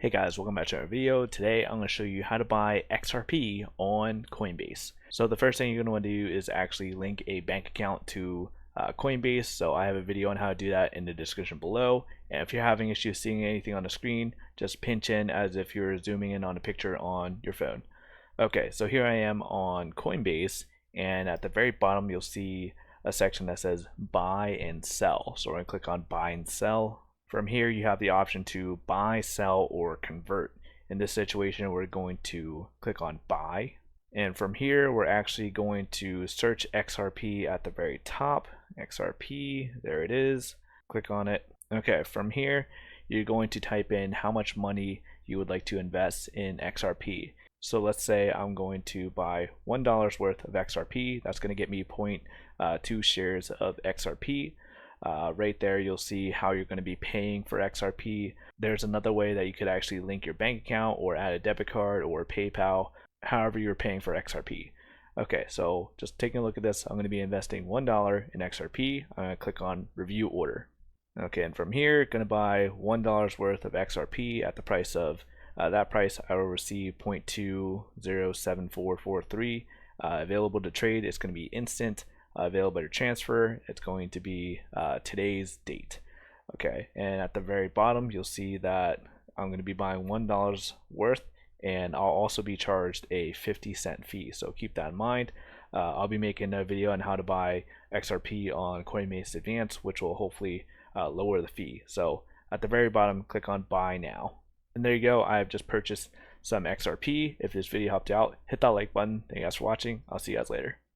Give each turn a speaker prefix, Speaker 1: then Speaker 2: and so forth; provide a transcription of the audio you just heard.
Speaker 1: Hey guys, welcome back to our video. Today I'm going to show you how to buy XRP on Coinbase. So the first thing you're going to want to do is actually link a bank account to Coinbase. So I have a video on how to do that in the description below. And if you're having issues seeing anything on the screen, just pinch in as if you're zooming in on a picture on your phone. Okay, so here I am on Coinbase, and at the very bottom you'll see a section that says buy and sell. So we're going to click on buy and sell. From here you have the option to buy, sell, or convert. In this situation we're going to click on buy, and from here we're actually going to search XRP at the very top. XRP, there it is. Click on it. Okay, from here you're going to type in how much money you would like to invest in XRP. So let's say I'm going to buy $1 worth of XRP. That's going to get me 0.2 shares of XRP. Right there you'll see how you're going to be paying for XRP. There's another way that you could actually link your bank account or add a debit card or PayPal, however you're paying for XRP. Okay, so just taking a look at this, I'm going to be investing $1 in XRP. I'm going to click on review order. Okay, and from here going to buy $1 worth of XRP at the price of that price. I will receive 0.207443. Available to trade, it's going to be instant. Available to transfer, it's going to be today's date. Okay, and at the very bottom you'll see that I'm going to be buying $1 worth, and I'll also be charged a 50-cent fee, so keep that in mind. I'll be making a video on how to buy XRP on Coinbase Advanced, which will hopefully lower the fee. So at the very bottom, click on buy now, and there you go. I've just purchased some XRP. If this video helped you out, hit that like button. Thank you guys for watching. I'll see you guys later.